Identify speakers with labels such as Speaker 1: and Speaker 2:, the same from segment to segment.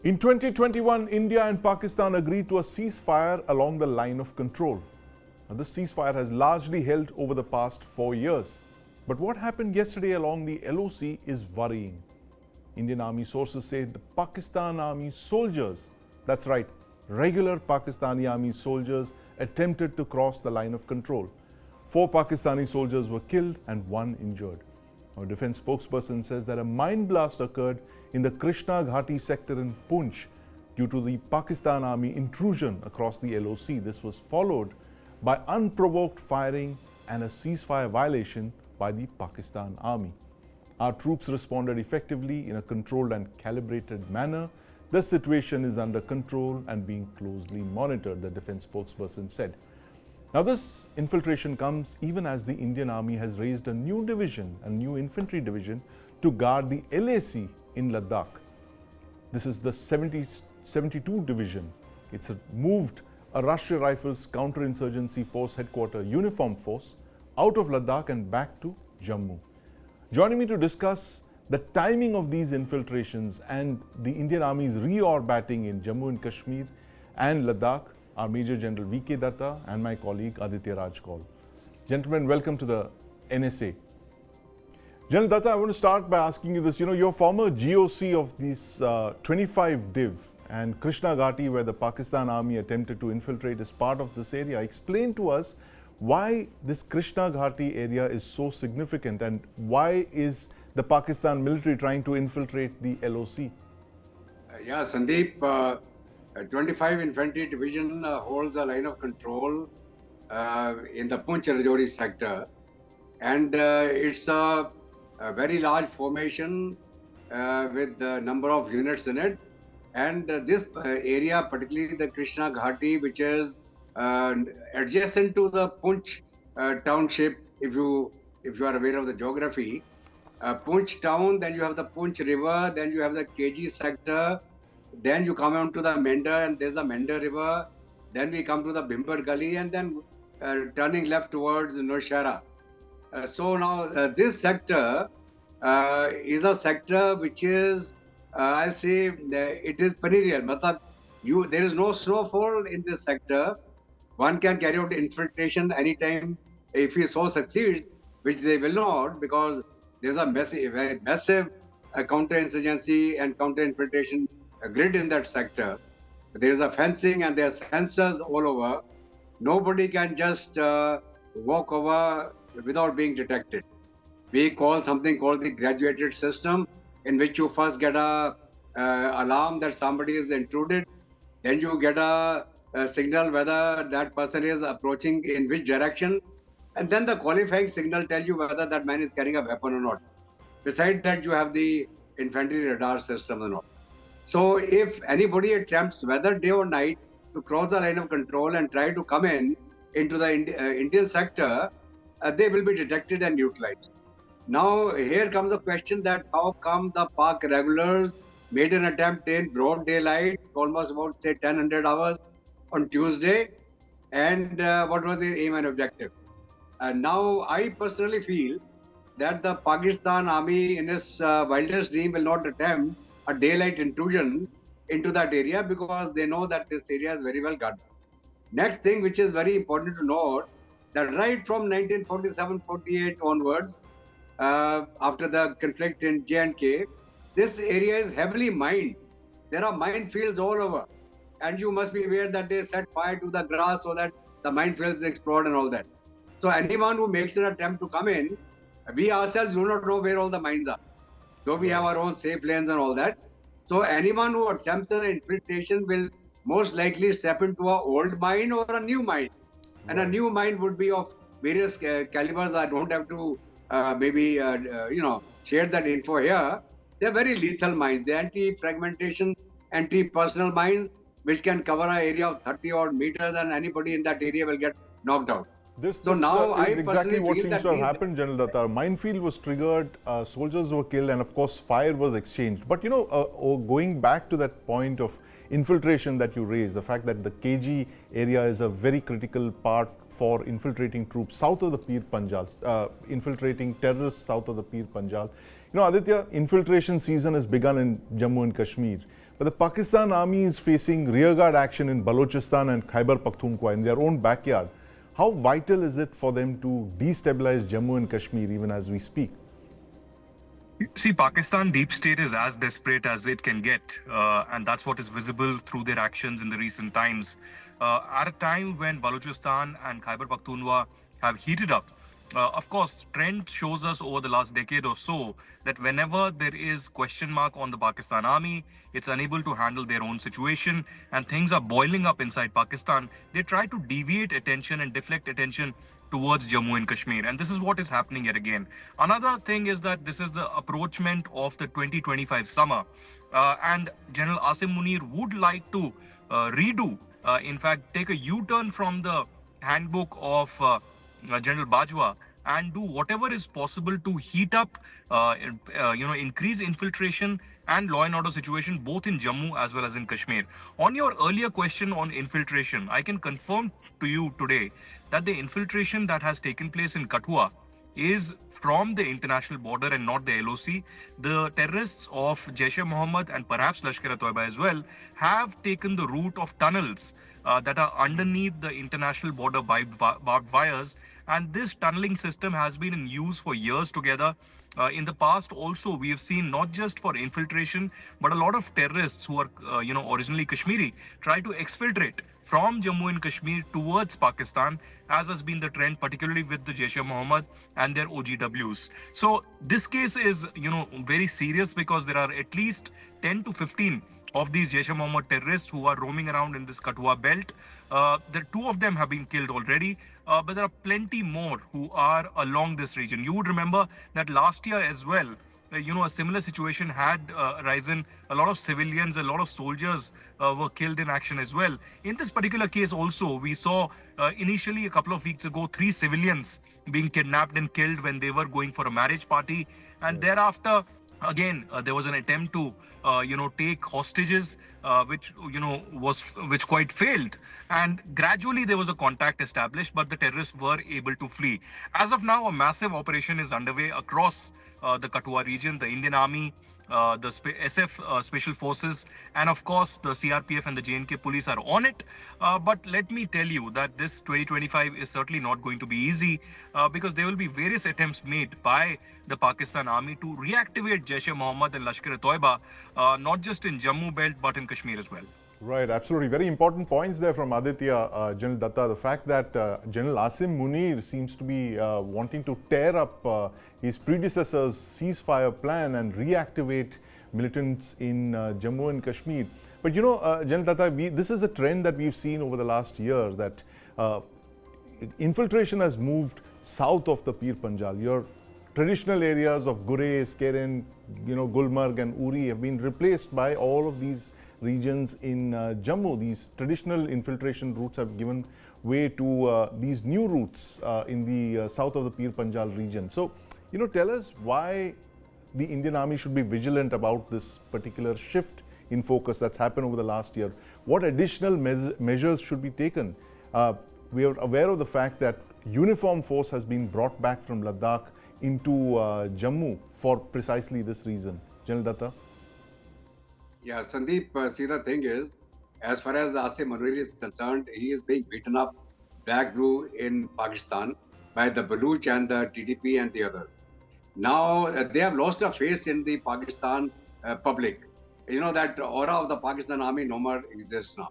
Speaker 1: In 2021, India and Pakistan agreed to a ceasefire along the line of control. Now, this ceasefire has largely held over the past 4 years. But what happened yesterday along the LoC is worrying. Indian Army sources say the Pakistan Army soldiers, that's right, regular Pakistani Army soldiers, attempted to cross the line of control. 4 Pakistani soldiers were killed and 1 injured. Our defense spokesperson says that a mine blast occurred in the Krishna Ghati sector in Poonch due to the Pakistan Army intrusion across the LoC. This was followed by unprovoked firing and a ceasefire violation by the Pakistan Army. Our troops responded effectively in a controlled and calibrated manner. The situation is under control and being closely monitored, the defense spokesperson said. Now, this infiltration comes even as the Indian Army has raised a new division, a new infantry division, to guard the LAC in Ladakh. This is the 72 Division. It's moved a Rashtriya Rifles Counterinsurgency Force headquarters uniform force out of Ladakh and back to Jammu. Joining me to discuss the timing of these infiltrations and the Indian Army's reorbiting in Jammu and Kashmir and Ladakh are Major General VK Datta and my colleague Aditya Raj Kaul. Gentlemen, welcome to the NSA. General Datta, I want to start by asking you this. You're former GOC of these 25 Div and Krishna Ghati, where the Pakistan Army attempted to infiltrate, is part of this area. Explain to us why this Krishna Ghati area is so significant and why is the Pakistan military trying to infiltrate the LoC?
Speaker 2: Yeah, Sandeep, 25 Infantry Division holds the line of control in the Poonch Rajouri sector, and it's a very large formation with a number of units in it. And this area, particularly the Krishna Ghati, which is adjacent to the Poonch township, if you are aware of the geography, Poonch town, then you have the Poonch river, then you have the KG sector, then you come on to the Mender, and there's the Mender river, then we come to the Bhimber Gully, and then turning left towards Nowshera. So now this sector is a sector which is, I'll say, it is perennial. There is no snowfall in this sector. One can carry out infiltration anytime if he so succeeds, which they will not, because there's a very massive counterinsurgency and counter-infiltration grid in that sector. There is a fencing and there are sensors all over. Nobody can just walk over without being detected. We call something called the graduated system, in which you first get a alarm that somebody is intruded, then you get a signal whether that person is approaching in which direction, and then the qualifying signal tells you whether that man is carrying a weapon or not. Besides that, you have the infantry radar system or not. So if anybody attempts, whether day or night, to cross the line of control and try to come into the Indian sector, they will be detected and neutralized. Now, here comes the question that how come the Pak regulars made an attempt in broad daylight, almost about, say, 100 hours on Tuesday, and what was their aim and objective? Now, I personally feel that the Pakistan Army, in its wildest dream, will not attempt a daylight intrusion into that area because they know that this area is very well guarded. Next thing, which is very important to note, that right from 1947-48 onwards, after the conflict in J&K, this area is heavily mined. There are minefields all over. And you must be aware that they set fire to the grass so that the minefields explode and all that. So anyone who makes an attempt to come in, we ourselves do not know where all the mines are. Though we have our own safe lanes and all that. So anyone who attempts an infiltration will most likely step into an old mine or a new mine. And a new mine would be of various calibers. I don't have to share that info here. They're very lethal mines. They're anti-fragmentation, anti-personal mines, which can cover an area of 30 odd meters, and anybody in that area will get knocked out.
Speaker 1: This is exactly what seems to have happened, General Datta. Minefield was triggered, soldiers were killed, and of course fire was exchanged. But going back to that point of infiltration that you raised, the fact that the KG area is a very critical part for infiltrating troops south of the Pir Panjal, infiltrating terrorists south of the Pir Panjal. Aditya, infiltration season has begun in Jammu and Kashmir. But the Pakistan army is facing rearguard action in Balochistan and Khyber Pakhtunkhwa in their own backyard. How vital is it for them to destabilize Jammu and Kashmir even as we speak?
Speaker 3: See, Pakistan deep state is as desperate as it can get, and that's what is visible through their actions in the recent times. At a time when Balochistan and Khyber Pakhtunkhwa have heated up, of course, trend shows us over the last decade or so that whenever there is question mark on the Pakistan army, it's unable to handle their own situation, and things are boiling up inside Pakistan, they try to deviate attention and deflect attention towards Jammu and Kashmir. And this is what is happening yet again. Another thing is that this is the approachment of the 2025 summer. And General Asim Munir would like to in fact, take a U-turn from the handbook of General Bajwa and do whatever is possible to heat up, increase infiltration and law and order situation both in Jammu as well as in Kashmir. On your earlier question on infiltration, I can confirm to you today that the infiltration that has taken place in Kathua is from the international border and not the LoC. The terrorists of Jaish-e-Mohammed and perhaps Lashkar-e-Toiba as well have taken the route of tunnels that are underneath the international border barbed wires, and this tunneling system has been in use for years together. In the past also we have seen not just for infiltration but a lot of terrorists who are originally Kashmiri try to exfiltrate from Jammu and Kashmir towards Pakistan, as has been the trend, particularly with the Jaish-e-Mohammed and their OGWs. So this case is, very serious because there are at least 10 to 15 of these Jaish-e-Mohammed terrorists who are roaming around in this Kathua belt. The two of them have been killed already, but there are plenty more who are along this region. You would remember that last year as well, a similar situation had arisen. A lot of civilians, a lot of soldiers were killed in action as well. In this particular case also, we saw initially a couple of weeks ago, 3 civilians being kidnapped and killed when they were going for a marriage party. And thereafter, again, there was an attempt to, take hostages, which quite failed. And gradually there was a contact established, but the terrorists were able to flee. As of now, a massive operation is underway across the Kathua region. The Indian Army, the SF Special Forces, and of course the CRPF and the JNK police are on it. But let me tell you that this 2025 is certainly not going to be easy because there will be various attempts made by the Pakistan Army to reactivate Jaish-e-Mohammed and Lashkar-e-Toiba, not just in Jammu belt but in Kashmir as well.
Speaker 1: Right, absolutely. Very important points there from Aditya, General Datta. The fact that General Asim Munir seems to be wanting to tear up his predecessor's ceasefire plan and reactivate militants in Jammu and Kashmir. But General Datta, this is a trend that we've seen over the last year, that infiltration has moved south of the Pir Panjal. Your traditional areas of Gurez, Keren, Gulmarg and Uri have been replaced by all of these regions in Jammu. These traditional infiltration routes have given way to these new routes in the south of the Pir Panjal region. So, tell us why the Indian Army should be vigilant about this particular shift in focus that's happened over the last year. What additional measures should be taken? We are aware of the fact that uniform force has been brought back from Ladakh into Jammu for precisely this reason. General Datta?
Speaker 2: Yeah, Sandeep, see the thing is, as far as Asim Munir is concerned, he is being beaten up black blue in Pakistan by the Baluch and the TDP and the others. Now they have lost their face in the Pakistan public. That aura of the Pakistan army no more exists now.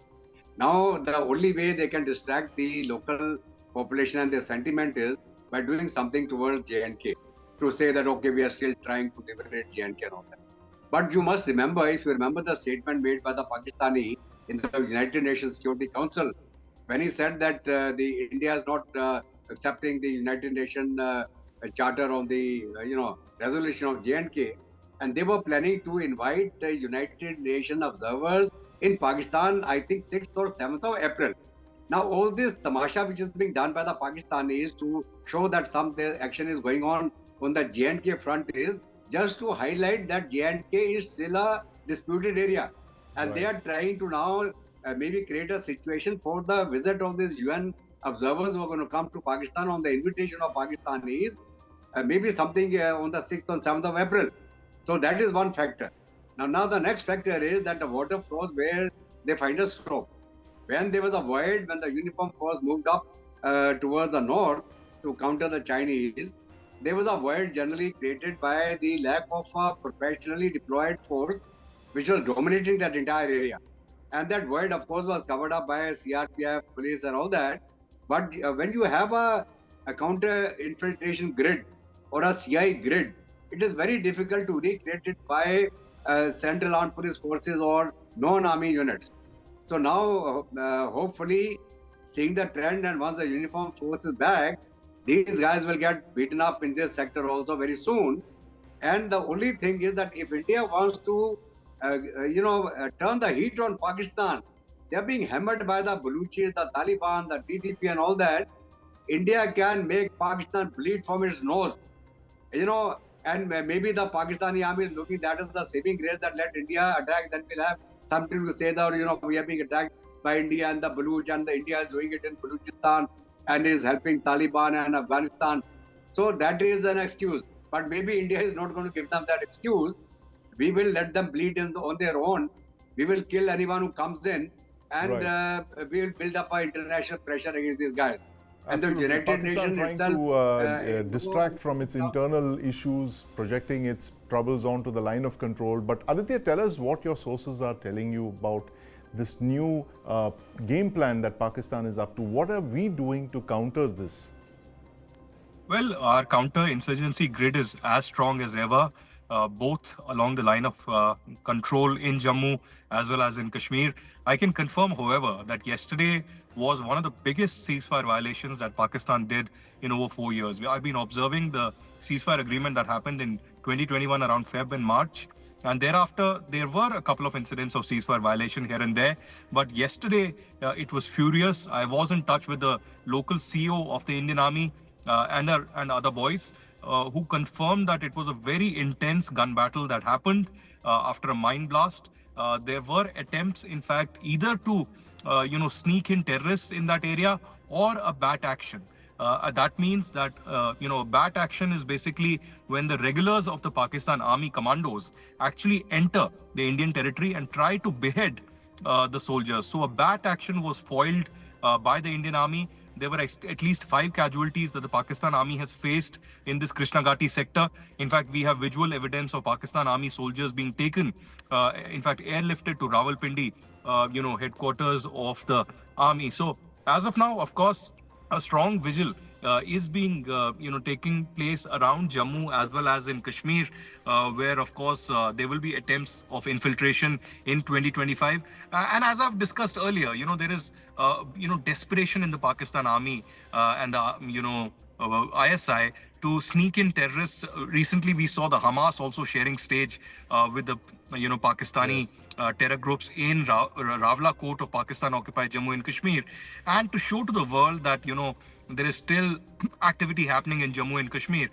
Speaker 2: Now the only way they can distract the local population and their sentiment is by doing something towards J&K, to say that, okay, we are still trying to liberate J&K and all that. But you must remember, if you remember the statement made by the Pakistani in the United Nations Security Council, when he said that India is not accepting the United Nations Charter on the resolution of J&K, and they were planning to invite United Nations observers in Pakistan, I think 6th or 7th of April. Now all this tamasha which is being done by the Pakistanis to show that some action is going on the J&K front is just to highlight that J&K is still a disputed area, and
Speaker 1: right.
Speaker 2: They are trying to now maybe create a situation for the visit of these UN observers who are going to come to Pakistan on the invitation of Pakistanis, maybe something on the 6th or 7th of April. So that is one factor. Now the next factor is that the water flows where they find a slope. When there was a void, when the uniform force moved up towards the north to counter the Chinese, there was a void generally created by the lack of a professionally deployed force which was dominating that entire area. And that void, of course, was covered up by CRPF, police, and all that. But when you have a counter infiltration grid or a CI grid, it is very difficult to recreate it by central armed police forces or non-army units. So now, hopefully, seeing the trend, and once the uniform force is back, these guys will get beaten up in this sector also very soon. And the only thing is that if India wants to, turn the heat on Pakistan, they are being hammered by the Baluchis, the Taliban, the TTP, and all that. India can make Pakistan bleed from its nose, and maybe the Pakistani army is looking that as the saving grace that let India attack, then we'll have something to say that, we are being attacked by India and the Baluch, and the India is doing it in Baluchistan and is helping Taliban and Afghanistan. So that is an excuse. But maybe India is not going to give them that excuse. We will let them bleed on their own. We will kill anyone who comes in, and we will build up our international pressure against these guys. And the United
Speaker 1: Pakistan
Speaker 2: Nations
Speaker 1: trying
Speaker 2: itself
Speaker 1: to distract from its internal issues, projecting its troubles onto the line of control. But Aditya, tell us what your sources are telling you about this new game plan that Pakistan is up to. What are we doing to counter this?
Speaker 3: Well, our counter-insurgency grid is as strong as ever, both along the line of control in Jammu as well as in Kashmir. I can confirm, however, that yesterday was one of the biggest ceasefire violations that Pakistan did in over 4 years. I've been observing the ceasefire agreement that happened in 2021 around Feb and March. And thereafter, there were a couple of incidents of ceasefire violation here and there. But yesterday, it was furious. I was in touch with the local CEO of the Indian Army and other boys who confirmed that it was a very intense gun battle that happened after a mine blast. There were attempts, in fact, either to sneak in terrorists in that area or a bat action. That means that bat action is basically when the regulars of the Pakistan Army commandos actually enter the Indian territory and try to behead the soldiers. So a bat action was foiled by the Indian Army. There were at least 5 casualties that the Pakistan Army has faced in this Krishna Ghati sector. In fact, we have visual evidence of Pakistan Army soldiers being taken, in fact, airlifted to Rawalpindi, headquarters of the army. So as of now, of course, a strong vigil is being, taking place around Jammu as well as in Kashmir, where, of course, there will be attempts of infiltration in 2025. And as I've discussed earlier, there is, desperation in the Pakistan Army and the, ISI to sneak in terrorists. Recently, we saw the Hamas also sharing stage with the, Pakistani terror groups in Ravla Court of Pakistan-occupied Jammu and Kashmir, and to show to the world that, there is still activity happening in Jammu and Kashmir.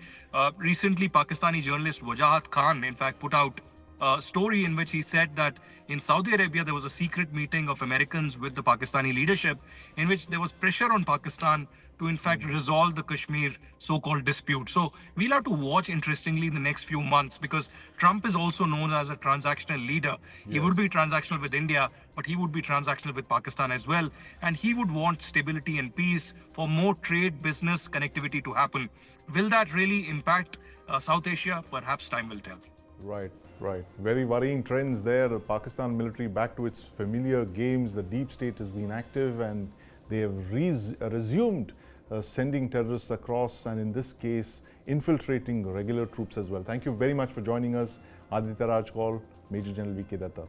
Speaker 3: Recently, Pakistani journalist Wajahat Khan, in fact, put out a story in which he said that in Saudi Arabia, there was a secret meeting of Americans with the Pakistani leadership in which there was pressure on Pakistan to, in fact, resolve the Kashmir so-called dispute. So we'll have to watch, interestingly, in the next few months, because Trump is also known as a transactional leader. Yes. He would be transactional with India, but he would be transactional with Pakistan as well. And he would want stability and peace for more trade, business, connectivity to happen. Will that really impact South Asia? Perhaps time will tell.
Speaker 1: Right. Very worrying trends there. The Pakistan military back to its familiar games. The deep state has been active and they have resumed sending terrorists across, and in this case, infiltrating regular troops as well. Thank you very much for joining us, Aditya Raj Kaul, Major General VK Datta.